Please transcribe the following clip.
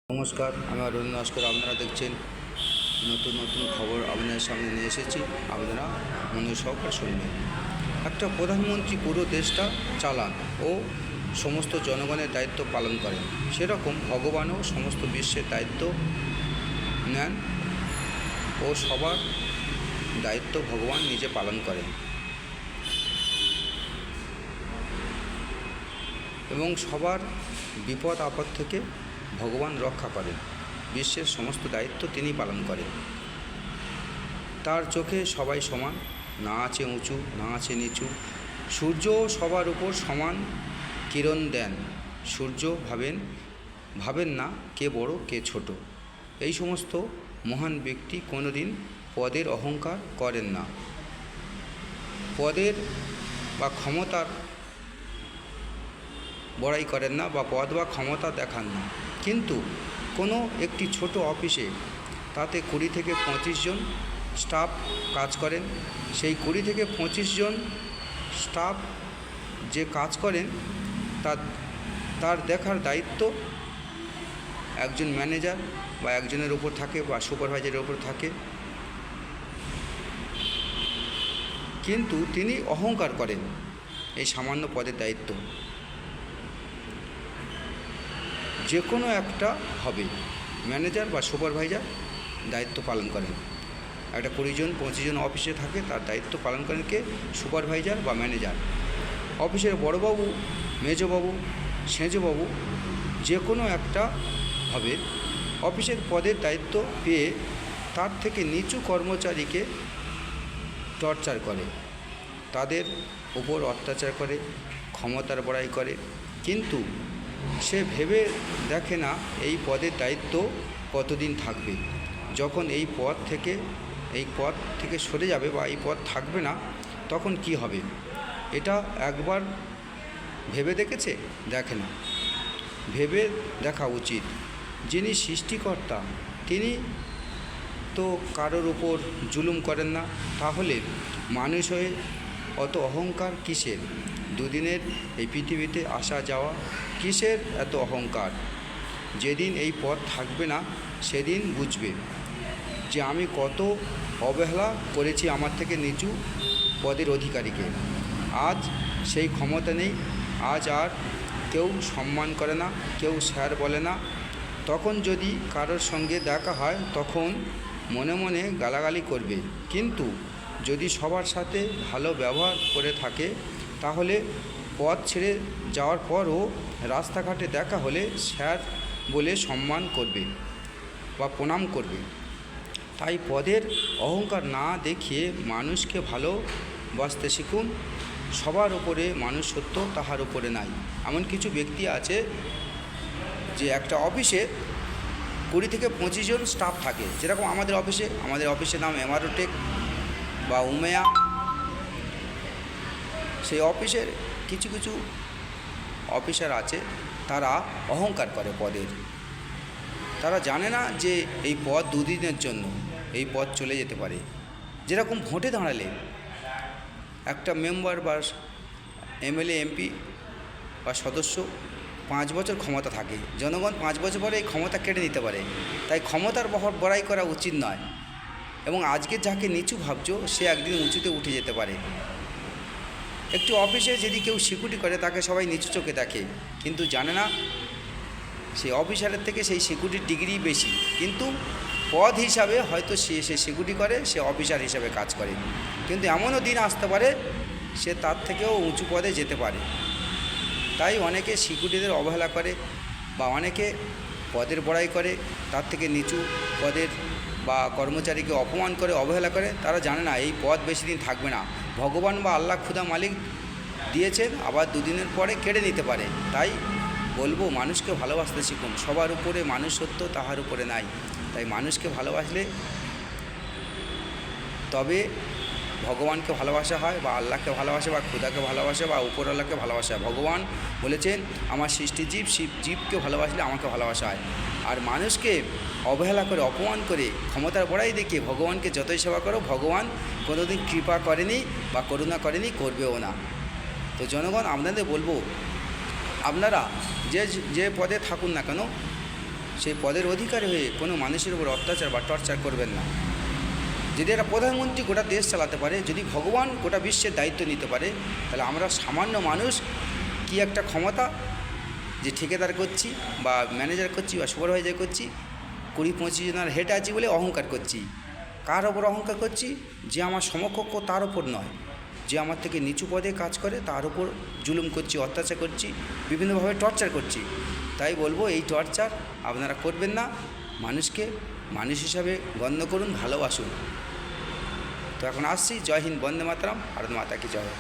নমস্কার, আমি অরুণ নস্কর। আপনারা দেখছেন নতুন নতুন খবর আপনাদের সামনে নিয়ে এসেছি। আপনারা মনোযোগ সহকারে শুনবেন। একটা প্রধানমন্ত্রী পুরো দেশটা চালান ও সমস্ত জনগণের দায়িত্ব পালন করেন, সেরকম ভগবানও সমস্ত বিশ্বের দায়িত্ব নেন ও সবার দায়িত্ব ভগবান নিজে পালন করেন এবং সবার বিপদ আপদ থেকে ভগবান রক্ষা করেন। বিশ্বের সমস্ত দায়িত্ব তিনি পালন করেন। তার চোখে সবাই সমান, না আছে উঁচু না আছে নিচু। সূর্য সবার উপর সমান কিরণ দেন। সূর্য ভাবেন না কে বড় কে ছোট। এই সমস্ত মহান ব্যক্তি কোনোদিন পদের অহংকার করেন না, পদের বা ক্ষমতার বড়াই করেন না বা পদ বা ক্ষমতা দেখান না। কিন্তু কোনো একটি ছোট অফিসে তাতে 20 থেকে 25 জন স্টাফ কাজ করেন। সেই 20 থেকে 25 জন স্টাফ যে কাজ করেন তার দেখার দায়িত্ব একজন ম্যানেজার বা একজনের উপর থাকে বা সুপারভাইজারের উপর থাকে। কিন্তু তিনি অহংকার করেন এই সামান্য পদের দায়িত্ব যে কোনো একটা হবে। ম্যানেজার বা সুপারভাইজার দায়িত্ব পালন করেন। একটা 20 জন 25 জন অফিসে থাকে, তার দায়িত্ব পালন করেন কে? সুপারভাইজার বা ম্যানেজার। অফিসের বড়োবাবু, মেজবাবু, সেজবাবু যে কোনো একটা হবে অফিসের পদের দায়িত্ব পেয়ে তার থেকে নিচু কর্মচারীকে টর্চার করে, তাদের উপর অত্যাচার করে, ক্ষমতার বড়াই করে। কিন্তু সে ভেবে দেখে না এই পদের দায়িত্ব কতদিন থাকবে। যখন এই পদ থেকে সরে যাবে বা এই পদ থাকবে না, তখন কি হবে এটা একবার ভেবে দেখেছে? দেখে না। ভেবে দেখা উচিত। যিনি সৃষ্টিকর্তা তিনি তো কারোর উপর জুলুম করেন না, তাহলে মানুষ হয়ে অত অহংকার কিসের? দুদিনের এই পৃথিবীতে আসা যাওয়া, কিসের এত অহংকার? যেদিন এই পথ থাকবে না সেদিন বুঝবে যে আমি কত অবহেলা করেছি আমার থেকে নিচু পদের অধিকারীকে। আজ সেই ক্ষমতা নেই, আজ আর কেউ সম্মান করে না, কেউ স্যার বলে না। তখন যদি কারোর সঙ্গে দেখা হয় তখন মনে মনে গালাগালি করবে, কিন্তু যদি সবার সাথে ভালো ব্যবহার করে থাকে তাহলে পথ ছেড়ে যাওয়ার পরও রাস্তাঘাটে দেখা হলে স্যার বলে সম্মান করবে বা প্রণাম করবে। তাই পদের অহংকার না দেখিয়ে মানুষকে ভালোবাসতে শিখুন। সবার উপরে মানুষ সত্য, তাহার উপরে নাই। এমন কিছু ব্যক্তি আছে যে একটা অফিসে 20 থেকে 25 জন স্টাফ থাকে। যেরকম আমাদের অফিসের নাম এমআরওটেক বা উমেয়া। সেই অফিসের কিছু কিছু অফিসার আছে, তারা অহংকার করে পদের। তারা জানে না যে এই পদ দুদিনের জন্য, এই পদ চলে যেতে পারে। যেরকম ভোটে দাঁড়ালে একটা মেম্বার বা এমএলএ এমপি বা সদস্য 5 বছর ক্ষমতা থাকে, জনগণ 5 বছর পরে এই ক্ষমতা কেড়ে নিতে পারে। তাই ক্ষমতার বড়াই করা উচিত নয়, এবং আজকে যাকে নিচু ভাবছো সে একদিন উঁচুতে উঠে যেতে পারে। একটু অফিসে যদি কেউ সিকিউরিটি করে তাকে সবাই নিচু চোখে দেখে, কিন্তু জানে না সেই অফিসারের থেকে সেই সিকিউরিটির ডিগ্রি বেশি, কিন্তু পদ হিসাবে হয়তো সে সিকিউরিটি করে, সে অফিসার হিসাবে কাজ করে। কিন্তু এমনও দিন আসতে পারে সে তার থেকেও উঁচু পদে যেতে পারে। তাই অনেকে সিকিউরিটিদের অবহেলা করে বা অনেকে পদের বড়াই করে, তার থেকে নিচু পদের বা কর্মচারীকে অপমান করে, অবহেলা করে। তারা জানে না এই পদ বেশি দিন থাকবে না। ভগবান বা আল্লাহ খুদা মালিক দিয়েছেন, আবার দুদিনের পরে কেড়ে নিতে পারে। তাই বলবো মানুষকে ভালোবাসতে শিখুন। সবার উপরে মানুষ সত্য, তাহার উপরে নাই। তাই মানুষকে ভালোবাসলে তবে ভগবানকে ভালোবাসা হয় বা আল্লাহকে ভালোবাসে বা খুদাকে ভালোবাসে বা উপরওয়ালাকে ভালোবাসা হয়। ভগবান বলেছেন আমার সৃষ্টি জীবকে ভালোবাসলে আমাকে ভালোবাসা হয়। আর মানুষকে অবহেলা করে, অপমান করে, ক্ষমতার বড়াই দেখিয়ে ভগবানকে যতই সেবা করো, ভগবান কোনোদিন কৃপা করেনি বা করুণা করেনি, করবেও না। তো জনগণ, আপনাদের বলবো আপনারা যে পদে থাকুন না কেন, সেই পদের অধিকারী হয়ে কোনো মানুষের উপর অত্যাচার বা টর্চার করবেন না। যদি একটা প্রধানমন্ত্রী গোটা দেশ চালাতে পারে, যদি ভগবান গোটা বিশ্বের দায়িত্ব নিতে পারে, তাহলে আমরা সামান্য মানুষ কি একটা ক্ষমতা যে ঠিকাদার করছি বা ম্যানেজার করছি বা সুপারভাইজার করছি, 20-25 জনের হেড আছি বলে অহংকার করছি। কার ওপর অহংকার করছি? যে আমার সমকক্ষ তার ওপর নয়, যে আমার থেকে নিচু পদে কাজ করে তার উপর জুলুম করছি, অত্যাচার করছি, বিভিন্নভাবে টর্চার করছি। তাই বলবো এই টর্চার আপনারা করবেন না, মানুষকে মানুষ হিসাবে গণ্য করুন, ভালোবাসুন। তো এখন আসছি। জয় হিন্দ, বন্দে মাতরম, ভারত মাতা কি জয়।